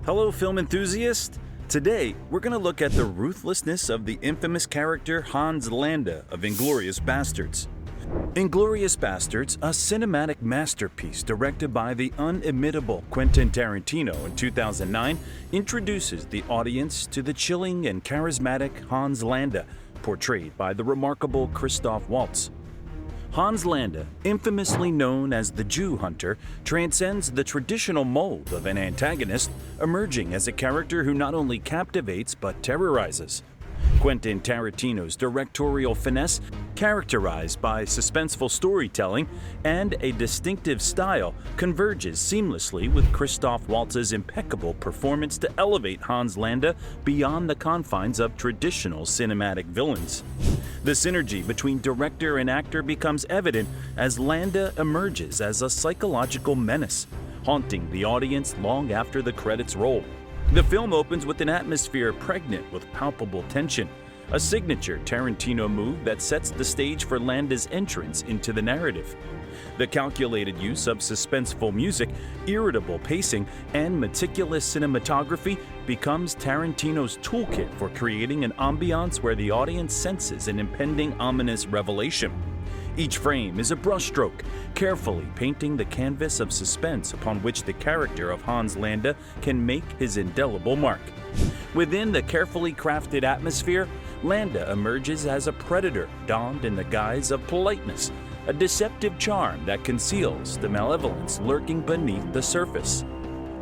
Hello, film enthusiast! Today, we're going to look at the ruthlessness of the infamous character Hans Landa of Inglourious Basterds. Inglourious Basterds, a cinematic masterpiece directed by the unimitable Quentin Tarantino in 2009, introduces the audience to the chilling and charismatic Hans Landa, portrayed by the remarkable Christoph Waltz. Hans Landa, infamously known as the Jew Hunter, transcends the traditional mold of an antagonist, emerging as a character who not only captivates but terrorizes. Quentin Tarantino's directorial finesse, characterized by suspenseful storytelling and a distinctive style, converges seamlessly with Christoph Waltz's impeccable performance to elevate Hans Landa beyond the confines of traditional cinematic villains. The synergy between director and actor becomes evident as Landa emerges as a psychological menace, haunting the audience long after the credits roll. The film opens with an atmosphere pregnant with palpable tension, a signature Tarantino move that sets the stage for Landa's entrance into the narrative. The calculated use of suspenseful music, irritable pacing, and meticulous cinematography becomes Tarantino's toolkit for creating an ambiance where the audience senses an impending ominous revelation. Each frame is a brushstroke, carefully painting the canvas of suspense upon which the character of Hans Landa can make his indelible mark. Within the carefully crafted atmosphere, Landa emerges as a predator donned in the guise of politeness, a deceptive charm that conceals the malevolence lurking beneath the surface.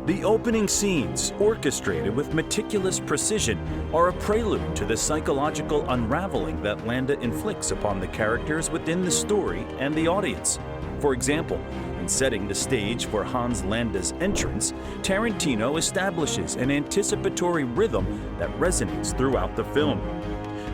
The opening scenes, orchestrated with meticulous precision, are a prelude to the psychological unraveling that Landa inflicts upon the characters within the story and the audience. For example, in setting the stage for Hans Landa's entrance, Tarantino establishes an anticipatory rhythm that resonates throughout the film.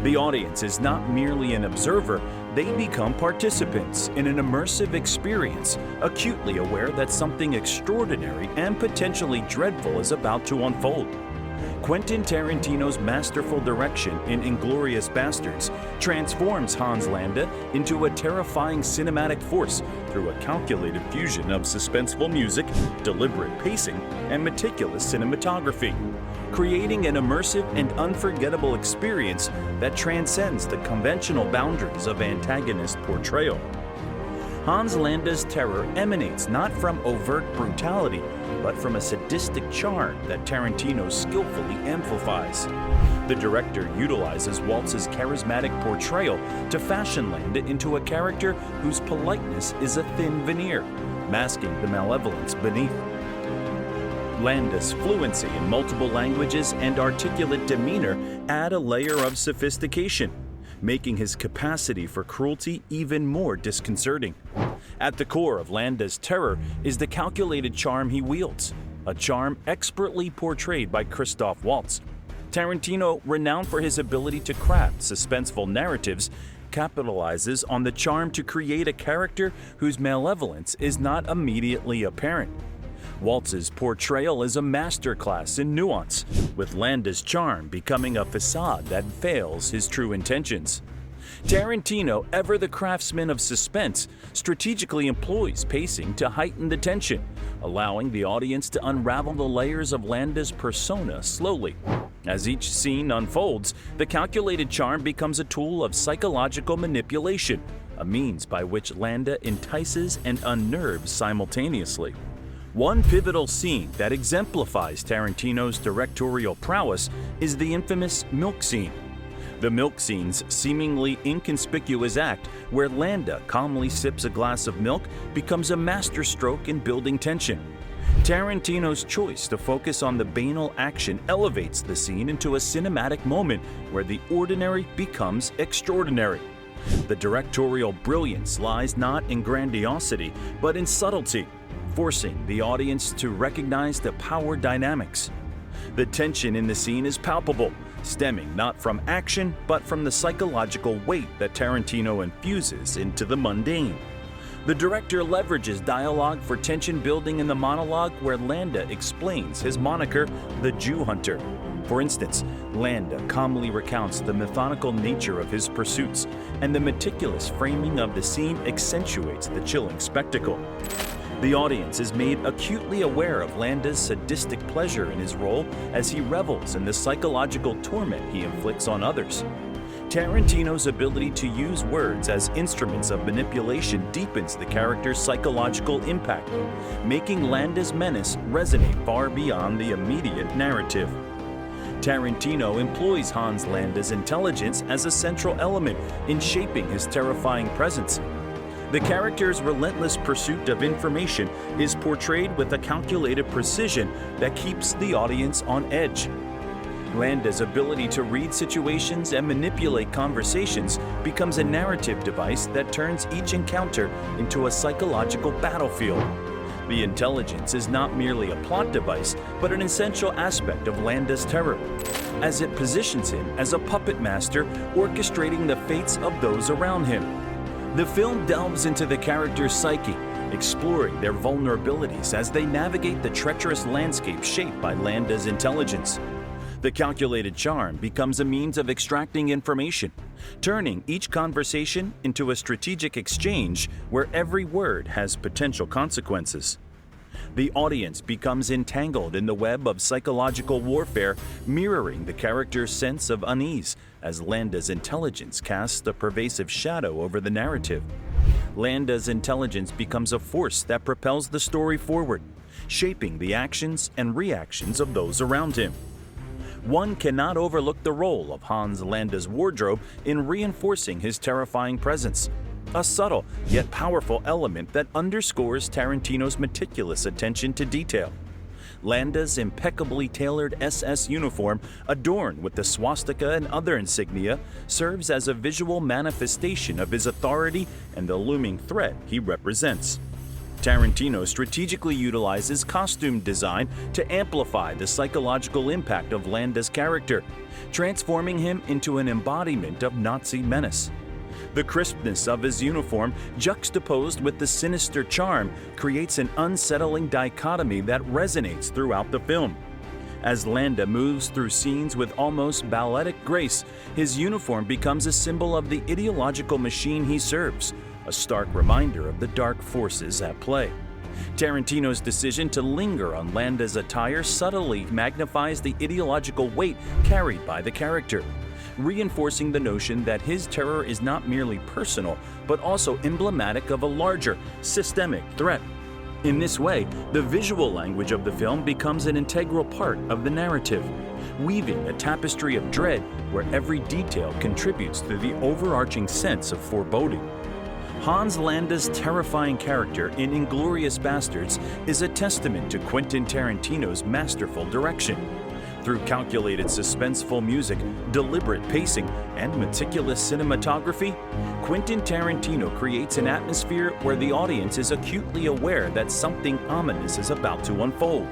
The audience is not merely an observer, they become participants in an immersive experience, acutely aware that something extraordinary and potentially dreadful is about to unfold. Quentin Tarantino's masterful direction in Inglourious Basterds transforms Hans Landa into a terrifying cinematic force through a calculated fusion of suspenseful music, deliberate pacing, and meticulous cinematography, creating an immersive and unforgettable experience that transcends the conventional boundaries of antagonist portrayal. Hans Landa's terror emanates not from overt brutality, but from a sadistic charm that Tarantino skillfully amplifies. The director utilizes Waltz's charismatic portrayal to fashion Landa into a character whose politeness is a thin veneer, masking the malevolence beneath. Landa's fluency in multiple languages and articulate demeanor add a layer of sophistication, making his capacity for cruelty even more disconcerting. At the core of Landa's terror is the calculated charm he wields, a charm expertly portrayed by Christoph Waltz. Tarantino, renowned for his ability to craft suspenseful narratives, capitalizes on the charm to create a character whose malevolence is not immediately apparent. Waltz's portrayal is a masterclass in nuance, with Landa's charm becoming a facade that veils his true intentions. Tarantino, ever the craftsman of suspense, strategically employs pacing to heighten the tension, allowing the audience to unravel the layers of Landa's persona slowly. As each scene unfolds, the calculated charm becomes a tool of psychological manipulation, a means by which Landa entices and unnerves simultaneously. One pivotal scene that exemplifies Tarantino's directorial prowess is the infamous milk scene. The milk scene's seemingly inconspicuous act, where Landa calmly sips a glass of milk, becomes a masterstroke in building tension. Tarantino's choice to focus on the banal action elevates the scene into a cinematic moment where the ordinary becomes extraordinary. The directorial brilliance lies not in grandiosity, but in subtlety, forcing the audience to recognize the power dynamics. The tension in the scene is palpable, stemming not from action, but from the psychological weight that Tarantino infuses into the mundane. The director leverages dialogue for tension building in the monologue where Landa explains his moniker, the Jew Hunter. For instance, Landa calmly recounts the methodical nature of his pursuits, and the meticulous framing of the scene accentuates the chilling spectacle. The audience is made acutely aware of Landa's sadistic pleasure in his role as he revels in the psychological torment he inflicts on others. Tarantino's ability to use words as instruments of manipulation deepens the character's psychological impact, making Landa's menace resonate far beyond the immediate narrative. Tarantino employs Hans Landa's intelligence as a central element in shaping his terrifying presence. The character's relentless pursuit of information is portrayed with a calculated precision that keeps the audience on edge. Landa's ability to read situations and manipulate conversations becomes a narrative device that turns each encounter into a psychological battlefield. The intelligence is not merely a plot device, but an essential aspect of Landa's terror, as it positions him as a puppet master orchestrating the fates of those around him. The film delves into the character's psyche, exploring their vulnerabilities as they navigate the treacherous landscape shaped by Landa's intelligence. The calculated charm becomes a means of extracting information, turning each conversation into a strategic exchange where every word has potential consequences. The audience becomes entangled in the web of psychological warfare, mirroring the character's sense of unease as Landa's intelligence casts a pervasive shadow over the narrative. Landa's intelligence becomes a force that propels the story forward, shaping the actions and reactions of those around him. One cannot overlook the role of Hans Landa's wardrobe in reinforcing his terrifying presence, a subtle yet powerful element that underscores Tarantino's meticulous attention to detail. Landa's impeccably tailored SS uniform, adorned with the swastika and other insignia, serves as a visual manifestation of his authority and the looming threat he represents. Tarantino strategically utilizes costume design to amplify the psychological impact of Landa's character, transforming him into an embodiment of Nazi menace. The crispness of his uniform, juxtaposed with the sinister charm, creates an unsettling dichotomy that resonates throughout the film. As Landa moves through scenes with almost balletic grace, his uniform becomes a symbol of the ideological machine he serves, a stark reminder of the dark forces at play. Tarantino's decision to linger on Landa's attire subtly magnifies the ideological weight carried by the character, reinforcing the notion that his terror is not merely personal, but also emblematic of a larger, systemic threat. In this way, the visual language of the film becomes an integral part of the narrative, weaving a tapestry of dread where every detail contributes to the overarching sense of foreboding. Hans Landa's terrifying character in Inglourious Basterds is a testament to Quentin Tarantino's masterful direction. Through calculated suspenseful music, deliberate pacing, and meticulous cinematography, Quentin Tarantino creates an atmosphere where the audience is acutely aware that something ominous is about to unfold.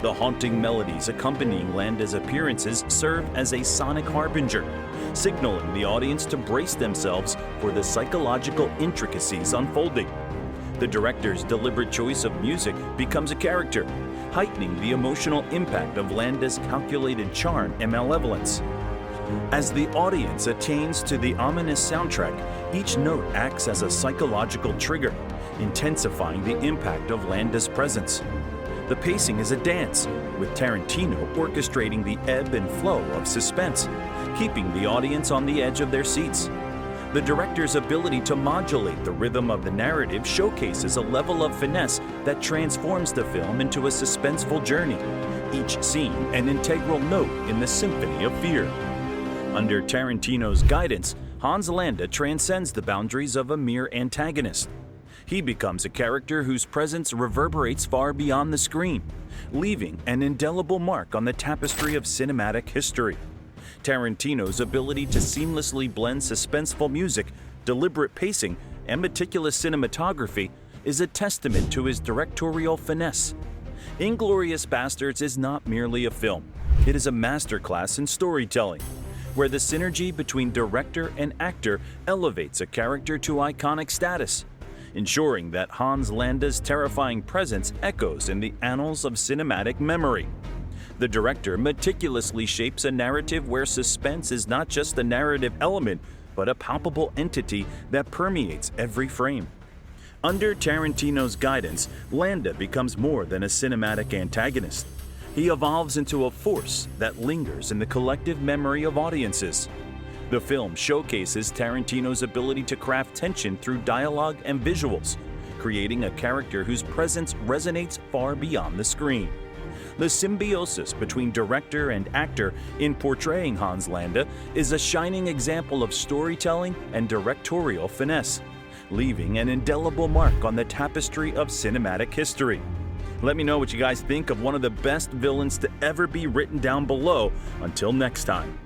The haunting melodies accompanying Landa's appearances serve as a sonic harbinger, signaling the audience to brace themselves for the psychological intricacies unfolding. The director's deliberate choice of music becomes a character, heightening the emotional impact of Landa's calculated charm and malevolence. As the audience attains to the ominous soundtrack, each note acts as a psychological trigger, intensifying the impact of Landa's presence. The pacing is a dance, with Tarantino orchestrating the ebb and flow of suspense, keeping the audience on the edge of their seats. The director's ability to modulate the rhythm of the narrative showcases a level of finesse that transforms the film into a suspenseful journey, each scene an integral note in the symphony of fear. Under Tarantino's guidance, Hans Landa transcends the boundaries of a mere antagonist. He becomes a character whose presence reverberates far beyond the screen, leaving an indelible mark on the tapestry of cinematic history. Tarantino's ability to seamlessly blend suspenseful music, deliberate pacing, and meticulous cinematography is a testament to his directorial finesse. Inglourious Basterds is not merely a film. It is a masterclass in storytelling, where the synergy between director and actor elevates a character to iconic status, ensuring that Hans Landa's terrifying presence echoes in the annals of cinematic memory. The director meticulously shapes a narrative where suspense is not just a narrative element, but a palpable entity that permeates every frame. Under Tarantino's guidance, Landa becomes more than a cinematic antagonist. He evolves into a force that lingers in the collective memory of audiences. The film showcases Tarantino's ability to craft tension through dialogue and visuals, creating a character whose presence resonates far beyond the screen. The symbiosis between director and actor in portraying Hans Landa is a shining example of storytelling and directorial finesse, leaving an indelible mark on the tapestry of cinematic history. Let me know what you guys think of one of the best villains to ever be written down below. Until next time.